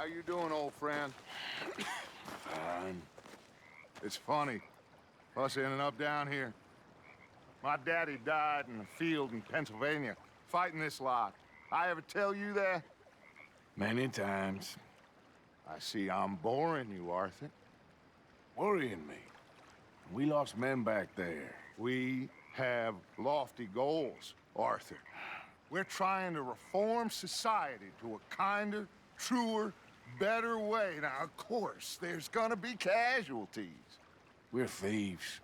How you doing, old friend? Fine. It's funny, us ending up down here. My daddy died in a field in Pennsylvania, fighting this lot. I ever tell you that? Many times. I see I'm boring you, Arthur. Worrying me. We lost men back there. We have lofty goals, Arthur. We're trying to reform society to a kinder, truer, better way. Now, of course, there's gonna be casualties. We're thieves.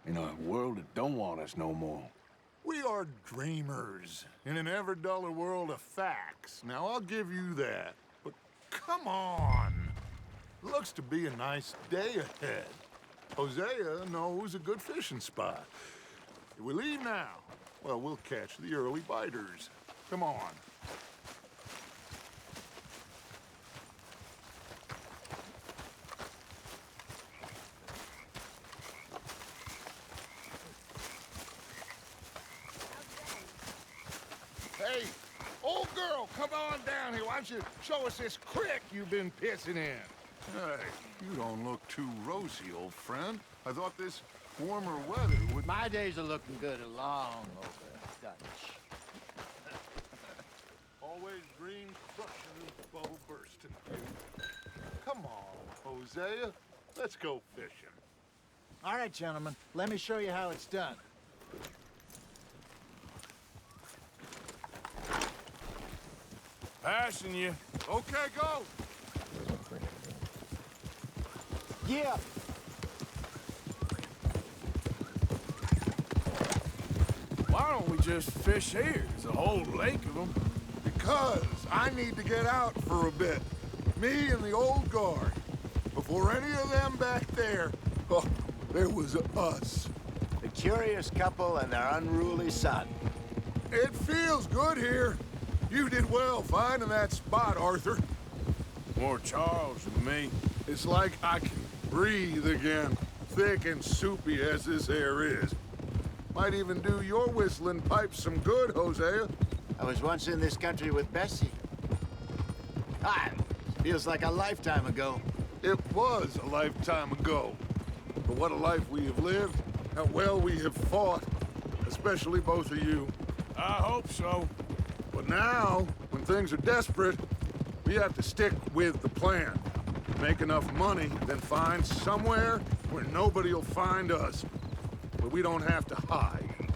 In a world that don't want us no more. We are dreamers in an ever duller world of facts. Now, I'll give you that. But come on. Looks to be a nice day ahead. Hosea knows a good fishing spot. If we leave now, well, we'll catch the early biters. Come on. Hey, old girl, come on down here. Why don't you show us this creek you've been pissing in? Hey, you don't look too rosy, old friend. I thought this warmer weather would... My days are looking good along over Dutch. Always dream crushing and bubble bursting. Come on, Hosea. Let's go fishing. All right, gentlemen, let me show you how it's done. Passing you. Okay, go. Yeah. Why don't we just fish here? There's a whole lake of them. Because I need to get out for a bit. Me and the old guard. Before any of them back there, oh, there was us. The curious couple and their unruly son. It feels good here. You did well finding that spot, Arthur. More Charles than me. It's like I can breathe again, thick and soupy as this air is. Might even do your whistling pipes some good, Hosea. I was once in this country with Bessie. Feels like a lifetime ago. It was a lifetime ago. But what a life we have lived, how well we have fought, especially both of you. I hope so. But now, when things are desperate, we have to stick with the plan. Make enough money, then find somewhere where nobody will find us. Where we don't have to hide.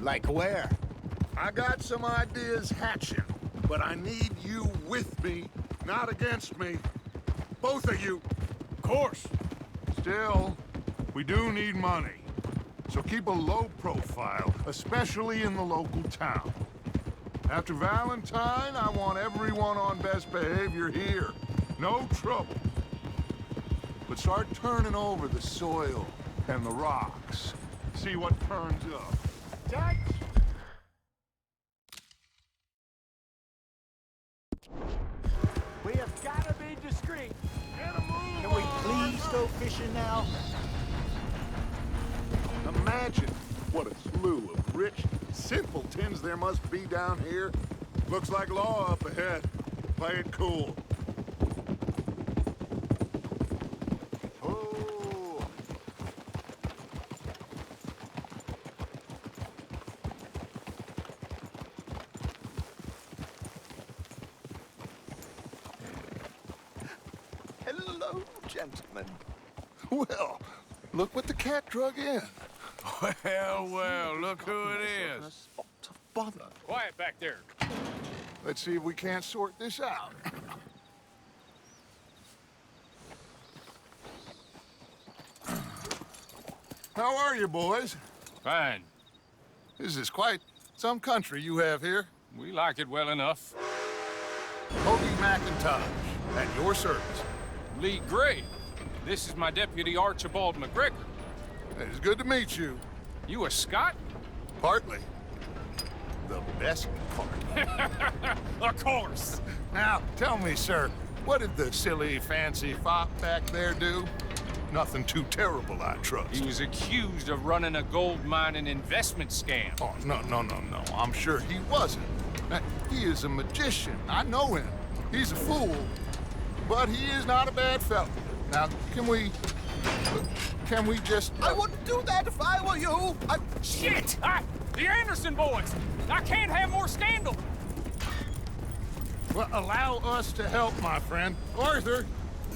Like where? I got some ideas hatching, but I need you with me, not against me. Both of you. Of course. Still, we do need money. So keep a low profile, especially in the local town. After Valentine, I want everyone on best behavior here. No trouble. But start turning over the soil and the rocks. See what turns up. Dutch! We have got to be discreet. Can we please go fishing now? Imagine what a slew of rich simpletons there must be down here. Looks like law up ahead. Play it cool. Oh. Hello, gentlemen. Well, look what the cat drug in. Well, look who it is. Bother. Quiet back there. Let's see if we can't sort this out. How are you, boys? Fine. This is quite some country you have here. We like it well enough. Hoagie McIntosh, at your service. Lee Gray. This is my deputy Archibald McGregor. It's good to meet you. You a Scot? Partly. The best part. Of course. Now, tell me, sir, what did the silly, fancy fop back there do? Nothing too terrible, I trust. He was accused of running a gold mining investment scam. Oh, no. I'm sure he wasn't. He is a magician. I know him. He's a fool. but he is not a bad fellow. Now, can we just... I wouldn't do that if I were you. Shit! The Anderson boys! I can't have more scandal! Well, allow us to help, my friend. Arthur,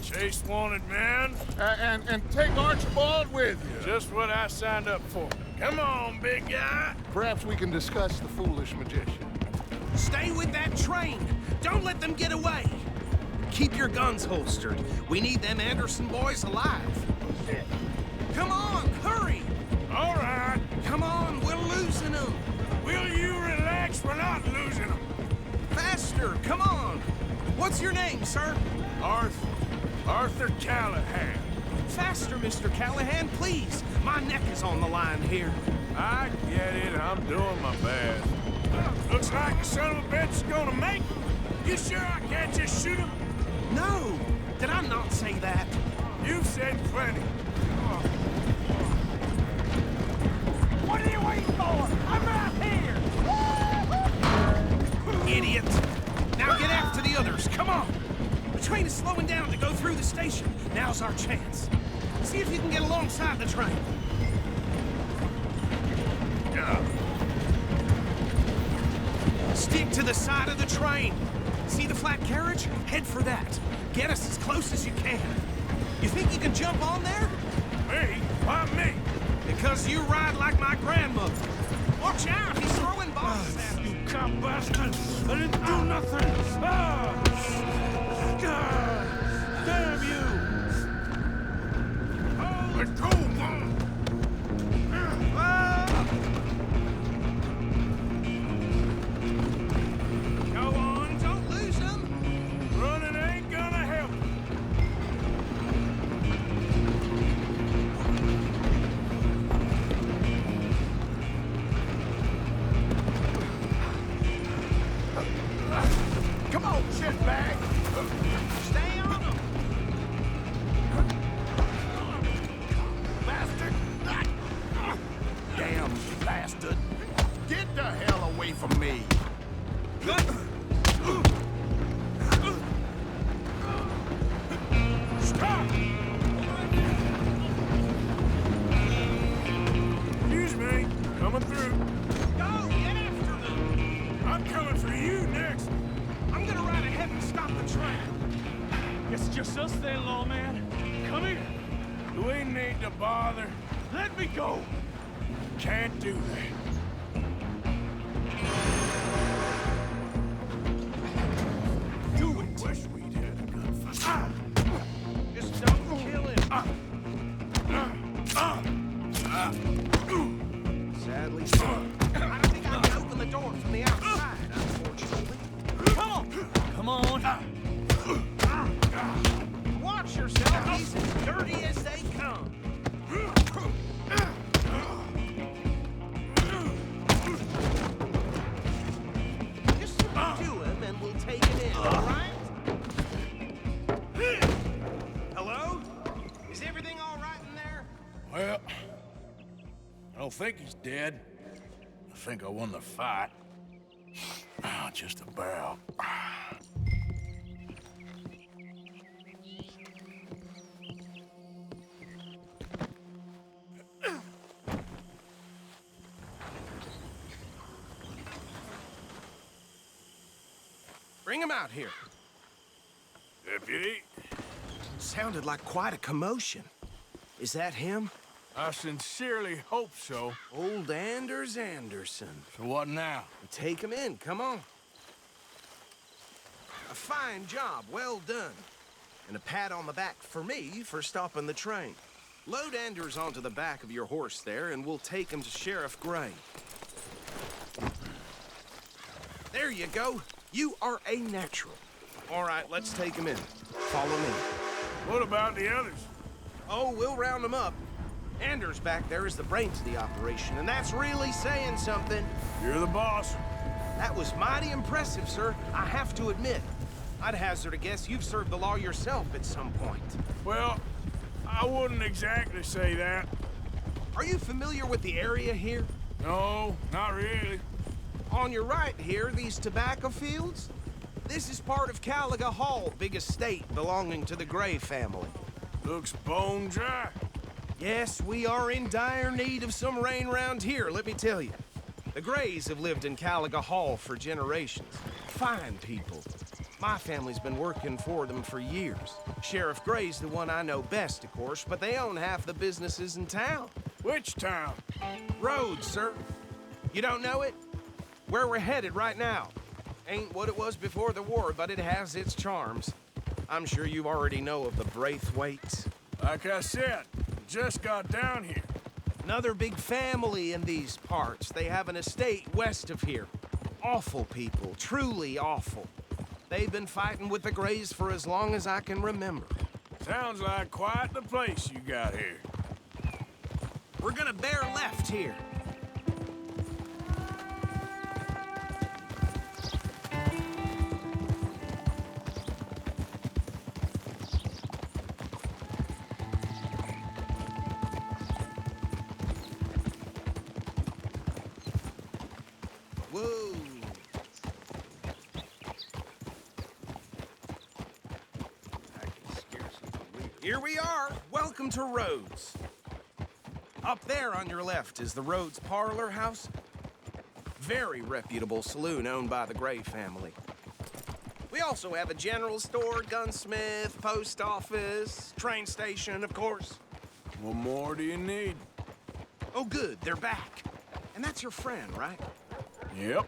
Chase wanted man. and take Archibald with you. Just what I signed up for. Come on, big guy. Perhaps we can discuss the foolish magician. Stay with that train. Don't let them get away. Keep your guns holstered. We need them Anderson boys alive. Come on, hurry! All right. Come on, we're losing them. Will you relax? We're not losing them. Faster, come on. What's your name, sir? Arthur Callahan. Faster, Mr. Callahan, please. My neck is on the line here. I get it. I'm doing my best. Looks like the son of a bitch is gonna make it. You sure I can't just shoot him? No, did I not say that? You've said plenty. What are you waiting for? I'm right here! Idiot. Now get after the others, come on. The train is slowing down to go through the station. Now's our chance. See if you can get alongside the train. Stick to the side of the train. See the flat carriage? Head for that. Get us as close as you can. You think you can jump on there? Me? Why me? Because you ride like my grandmother. Watch out, he's throwing bombs at us. You cop bastard! I didn't do nothing! Damn you! Let go, Mom! Go on, don't lose him. Running ain't gonna help. Come on, shitbag! Stay on him. Bastard! Damn bastard! Get the hell away from me! Stop! Excuse me, coming through. Go, get after them. I'm coming for you next. I'm gonna ride ahead and stop the train. It's just us then, lawman. Come here. Do we need to bother? Let me go. Can't do that. Do it. Wish we'd had a gunfight. Just don't kill him. Sadly, so. I don't think I can open the door from the outside, unfortunately. Come on. Watch yourself. He's as dirty as they come. Just do him and we'll take him in, all right? Hello? Is everything all right in there? Well, I don't think he's dead. I think I won the fight. Just about. Bring him out here. Deputy, Sounded like quite a commotion. Is that him? I sincerely hope so. Old Anders Anderson. So what now? Take him in, come on. A fine job, well done. And a pat on the back for me for stopping the train. Load Anders onto the back of your horse there, and we'll take him to Sheriff Gray. There you go. You are a natural. All right, let's take him in. Follow me. What about the others? Oh, we'll round them up. Anders back there is the brains of the operation, and that's really saying something. You're the boss. That was mighty impressive, sir. I have to admit. I'd hazard a guess you've served the law yourself at some point. Well, I wouldn't exactly say that. Are you familiar with the area here? No, not really. On your right here, these tobacco fields? This is part of Caliga Hall, big estate belonging to the Gray family. Looks bone dry. Yes, we are in dire need of some rain round here, let me tell you. The Grays have lived in Caliga Hall for generations. Fine people. My family's been working for them for years. Sheriff Gray's the one I know best, of course, but they own half the businesses in town. Which town? Rhodes, sir. You don't know it? Where we're headed right now. Ain't what it was before the war, but it has its charms. I'm sure you already know of the Braithwaites. Like I said, just got down here. Another big family in these parts. They have an estate west of here. Awful people, truly awful. They've been fighting with the Grays for as long as I can remember. Sounds like quite the place you got here. We're gonna bear left here. Whoa. I can scarcely believe it. Here we are. Welcome to Rhodes. Up there on your left is the Rhodes Parlor House. Very reputable saloon owned by the Gray family. We also have a general store, gunsmith, post office, train station, of course. What more do you need? Oh, good, they're back. And that's your friend, right? Yep.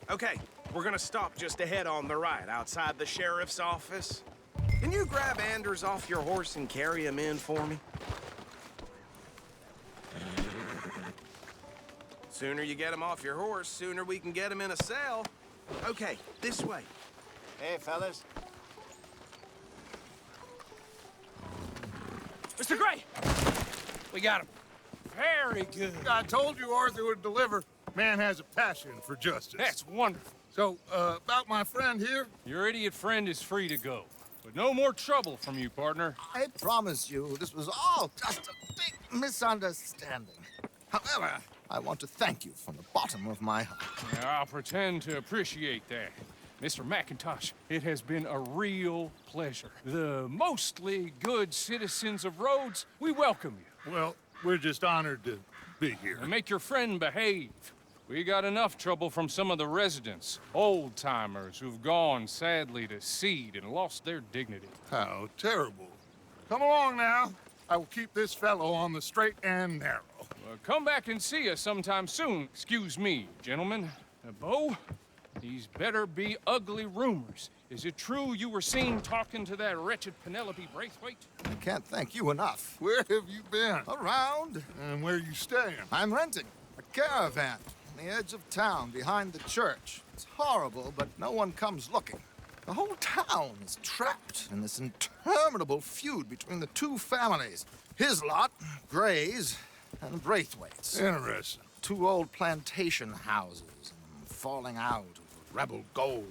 Okay, we're gonna stop just ahead on the right, outside the sheriff's office. Can you grab Anders off your horse and carry him in for me? Sooner you get him off your horse, sooner we can get him in a cell. Okay, this way. Hey, fellas. Mr. Gray! We got him. Very good. I told you Arthur would deliver. Man has a passion for justice. That's wonderful. So, about my friend here? Your idiot friend is free to go. But no more trouble from you, partner. I promise you, this was all just a big misunderstanding. However, I want to thank you from the bottom of my heart. I'll pretend to appreciate that. Mr. McIntosh, it has been a real pleasure. The mostly good citizens of Rhodes, we welcome you. Well, we're just honored to be here. And make your friend behave. We got enough trouble from some of the residents, old-timers who've gone, sadly, to seed and lost their dignity. How terrible. Come along now. I will keep this fellow on the straight and narrow. Come back and see us sometime soon. Excuse me, gentlemen. Bo, these better be ugly rumors. Is it true you were seen talking to that wretched Penelope Braithwaite? I can't thank you enough. Where have you been? Around, And where you staying? I'm renting a caravan on the edge of town behind the church. It's horrible, but no one comes looking. The whole town is trapped in this interminable feud between the two families. His lot, Gray's, and Braithwaite's. Interesting. Two old plantation houses, and falling out over rebel gold,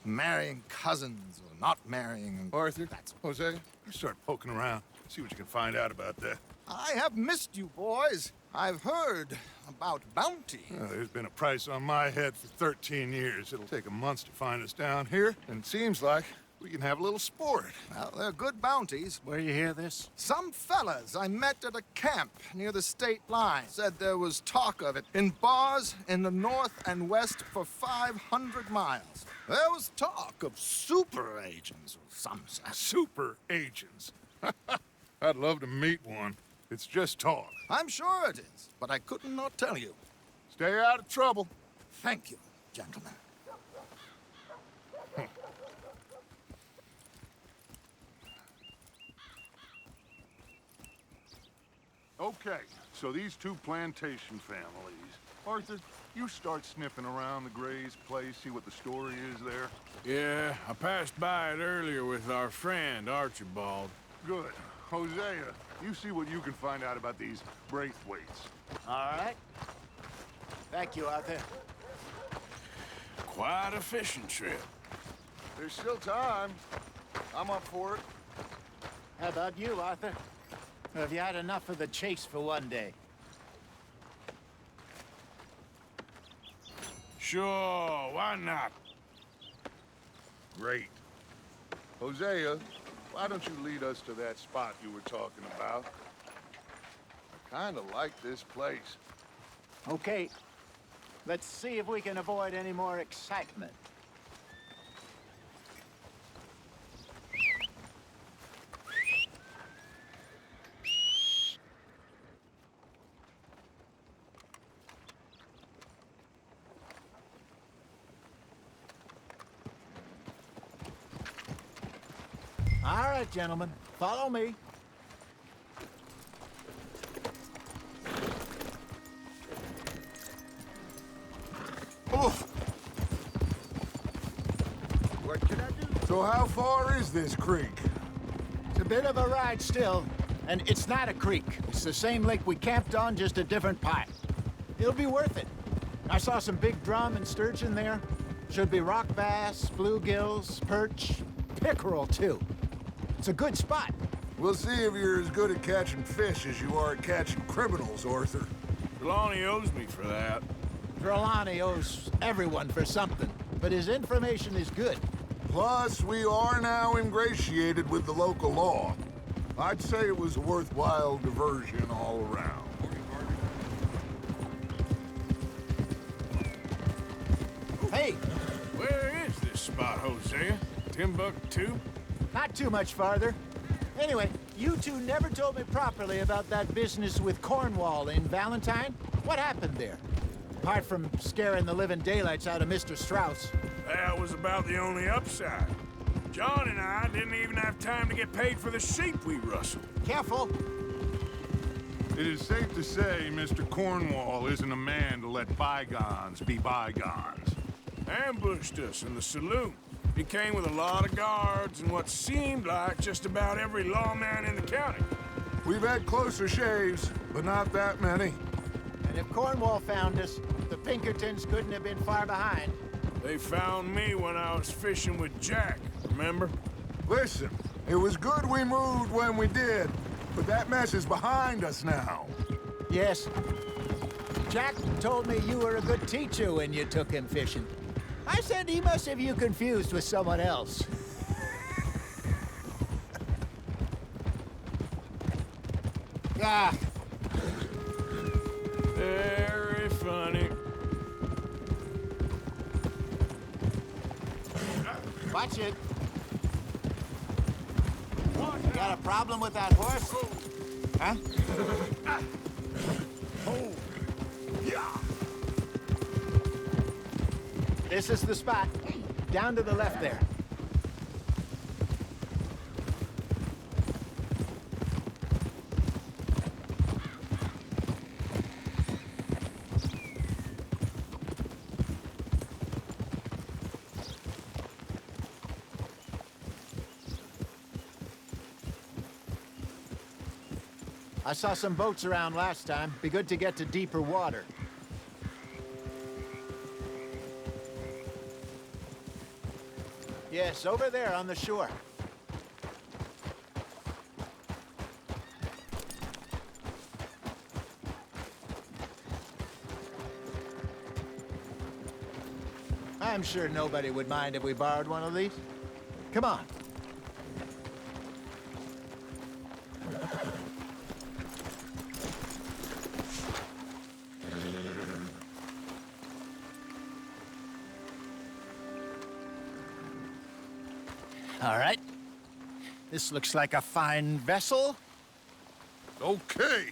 and marrying cousins or not marrying. Arthur, Jose, you start poking around. See what you can find out about that. I have missed you, boys. I've heard about bounty. There's been a price on my head for 13 years. It'll take a month to find us down here, and it seems like we can have a little sport. Well, they're good bounties. Where you hear this? Some fellas I met at a camp near the state line said there was talk of it in bars in the north and west for 500 miles. There was talk of super agents of some sort. Super agents. I'd love to meet one. It's just talk. I'm sure it is, but I couldn't not tell you. Stay out of trouble. Thank you, gentlemen. Okay, so these two plantation families. Arthur, you start sniffing around the Gray's place, see what the story is there. Yeah, I passed by it earlier with our friend, Archibald. Good. Hosea, you see what you can find out about these Braithwaites. All right. Thank you, Arthur. Quite a fishing trip. There's still time. I'm up for it. How about you, Arthur? Or have you had enough of the chase for one day? Sure, why not? Great. Hosea, why don't you lead us to that spot you were talking about? I kinda like this place. Okay. Let's see if we can avoid any more excitement. All right, gentlemen, follow me. What can I do? So how far is this creek? It's a bit of a ride still, and it's not a creek. It's the same lake we camped on, just a different pipe. It'll be worth it. I saw some big drum and sturgeon there. Should be rock bass, bluegills, perch, pickerel too. It's a good spot. We'll see if you're as good at catching fish as you are at catching criminals, Arthur. Trelawney owes me for that. Trelawney owes everyone for something, but his information is good. Plus, we are now ingratiated with the local law. I'd say it was a worthwhile diversion all around. Hey, Where is this spot, Hosea? Timbuktu? not too much farther. Anyway, you two never told me properly about that business with Cornwall in Valentine. What happened there? Apart from scaring the living daylights out of Mr. Strauss. That was about the only upside. John and I didn't even have time to get paid for the sheep we rustled. Careful. It is safe to say Mr. Cornwall isn't a man to let bygones be bygones. Ambushed us in the saloon. He came with a lot of guards and what seemed like just about every lawman in the county. We've had closer shaves, but not that many. And if Cornwall found us, the Pinkertons couldn't have been far behind. They found me when I was fishing with Jack, remember? Listen, it was good we moved when we did, but that mess is behind us now. Yes. Jack told me you were a good teacher when you took him fishing. I said he must have you confused with someone else. Ah, Very funny. watch it. You got a problem with that horse? Huh? This is the spot. Down to the left there. I saw some boats around last time. Be good to get to deeper water. Yes, over there on the shore. I'm sure nobody would mind if we borrowed one of these. Come on. All right. This looks like a fine vessel. Okay.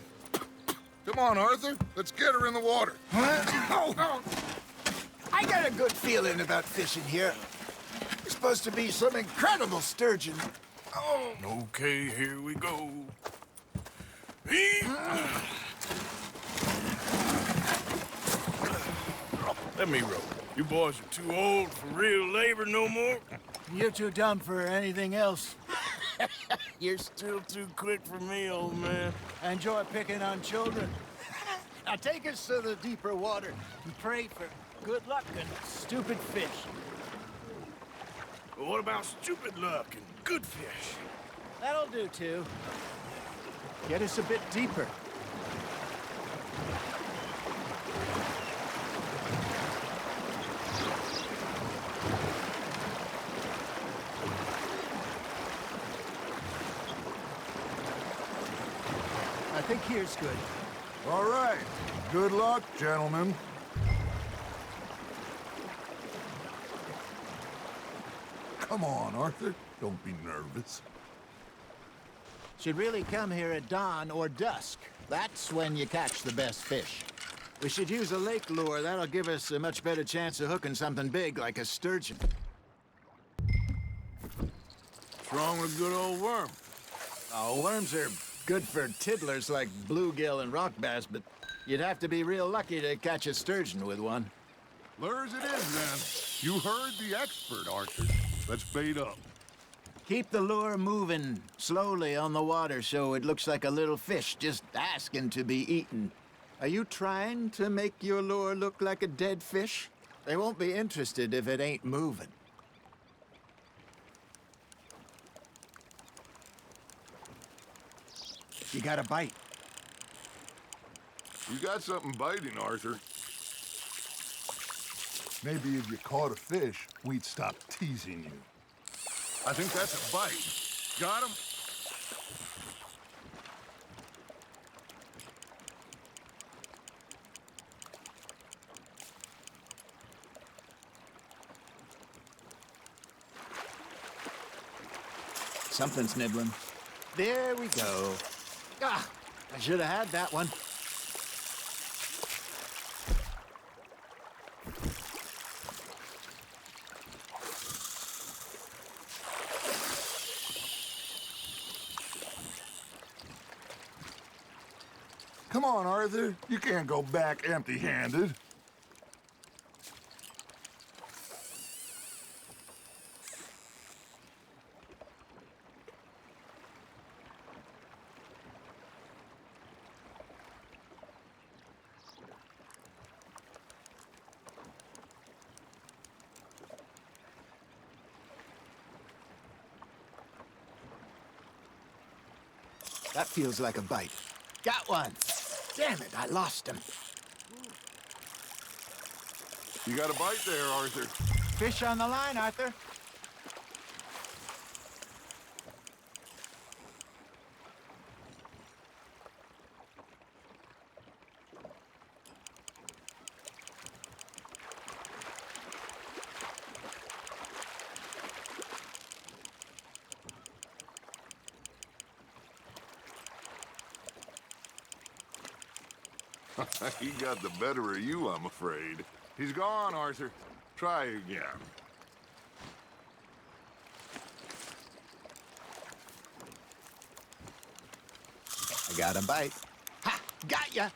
Come on, Arthur. Let's get her in the water. Oh. I got a good feeling about fishing here. There's supposed to be some incredible sturgeon. Oh. Okay, here we go. Let me row. You boys are too old for real labor no more. You're too dumb for anything else. You're still too quick for me, old man. I enjoy picking on children. Now take us to the deeper water and pray for good luck and stupid fish. But what about stupid luck and good fish? That'll do, too. Get us a bit deeper. think here's good. All right. Good luck, gentlemen. Come on, Arthur. Don't be nervous. Should really come here at dawn or dusk. That's when you catch the best fish. We should use a lake lure. That'll give us a much better chance of hooking something big like a sturgeon. What's wrong with a good old worm? Oh, worms are good for tiddlers like bluegill and rock bass, but you'd have to be real lucky to catch a sturgeon with one. Lures it is, then. You heard the expert, Arthur. Let's bait up. Keep the lure moving slowly on the water so it looks like a little fish just asking to be eaten. Are you trying to make your lure look like a dead fish? They won't be interested if it ain't moving. You got a bite. You got something biting, Arthur. Maybe if you caught a fish, we'd stop teasing you. I think that's a bite. Got him? Something's nibbling. There we go. Ah, I should have had that one. Come on, Arthur. You can't go back empty-handed. That feels like a bite. Got one. Damn it, I lost him. You got a bite there, Arthur. Fish on the line, Arthur. He got the better of you, I'm afraid. He's gone, Arthur. Try again. I got a bite. Ha! Got ya!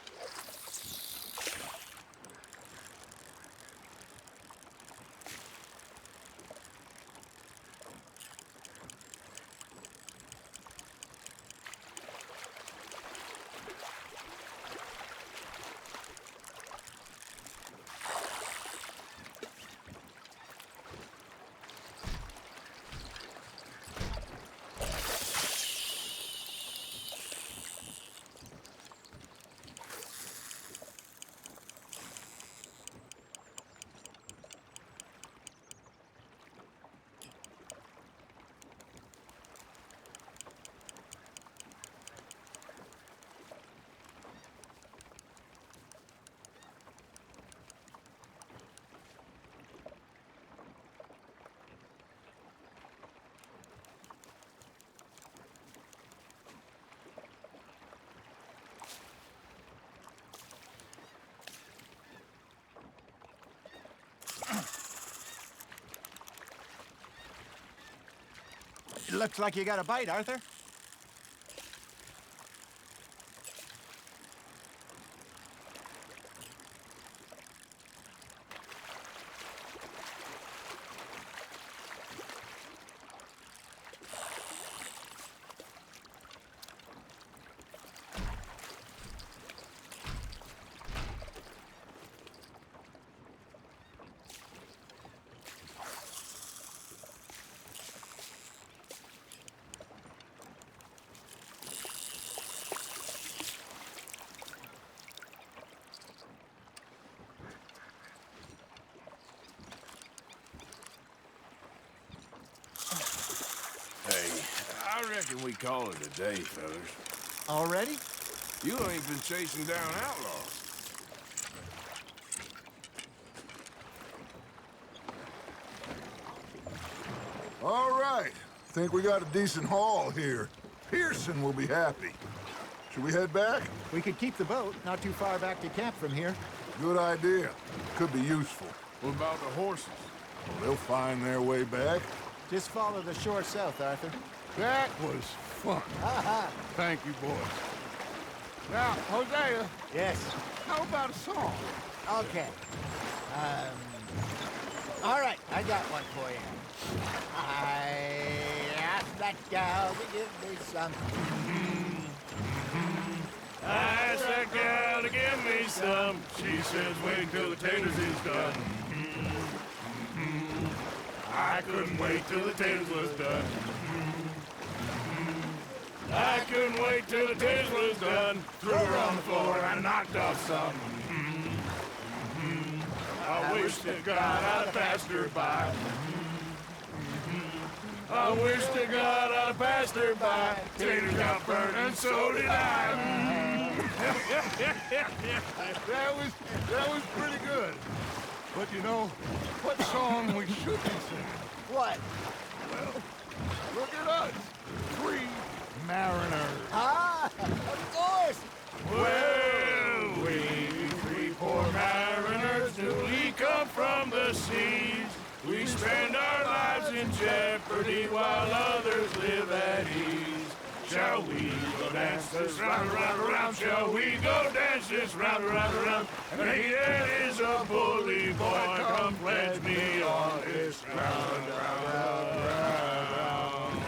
It looks like you got a bite, Arthur. Hey, I reckon we call it a day, fellas. Already? You ain't been chasing down outlaws. All right. Think we got a decent haul here. Pearson will be happy. Should we head back? We could keep the boat not too far back to camp from here. Good idea. Could be useful. What about the horses? Well, they'll find their way back. Just follow the shore south, Arthur. That was fun. Thank you, boys. Now, Hosea, Yes. how about a song? Okay. All right, I got one for you. I asked that gal to give me some. I asked that gal to give me some. She says wait till the taters is done. I couldn't wait till the taters was done. I couldn't wait till the taters was done. Threw her on the floor and knocked off some. I wish to God I'd passed her by. I wish to God I'd passed her by. Taters got burned and so did I. That was pretty good. But you know, what song we should be singing? What? Well, look at us. 3 mariners. Ah, of course. Well, we 3 poor mariners newly come from the seas. We spend our lives in jeopardy while others live at ease. Shall we go dance this round, round, round? Shall we go dance this round, round, round? And he that is a bully boy, come pledge me on this round, round, round.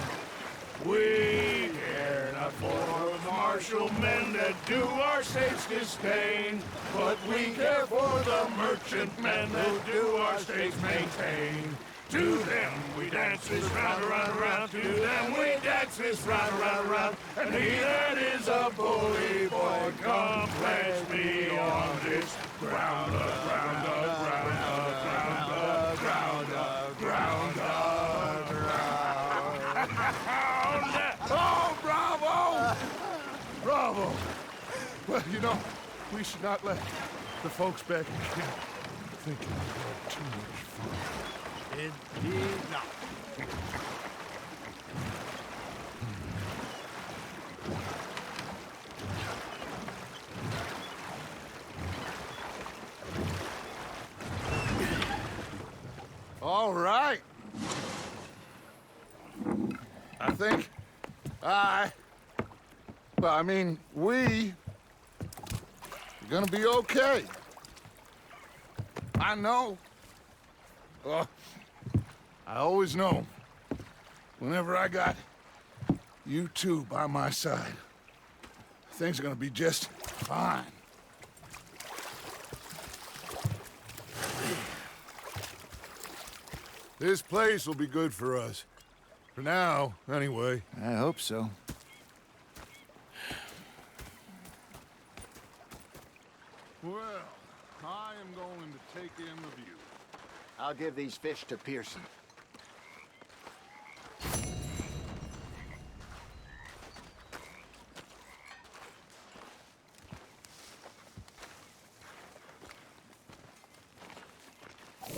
We care not for the martial men that do our states disdain, but we care for the merchant men that do our states maintain. To them we dance this round, round, round. To them we dance this round, round, round. And he that is a bully boy, come pledge me on this ground, ground, ground, ground, ground, ground, ground. Oh, bravo! Bravo! Well, you know, we should not let the folks back in camp think we had too much fun. Indeed not. All right. I think we are gonna be okay. I know. I always know. Whenever I got you two by my side, things are gonna be just fine. This place will be good for us. For now, anyway. I hope so. Well, I am going to take in the view. I'll give these fish to Pearson.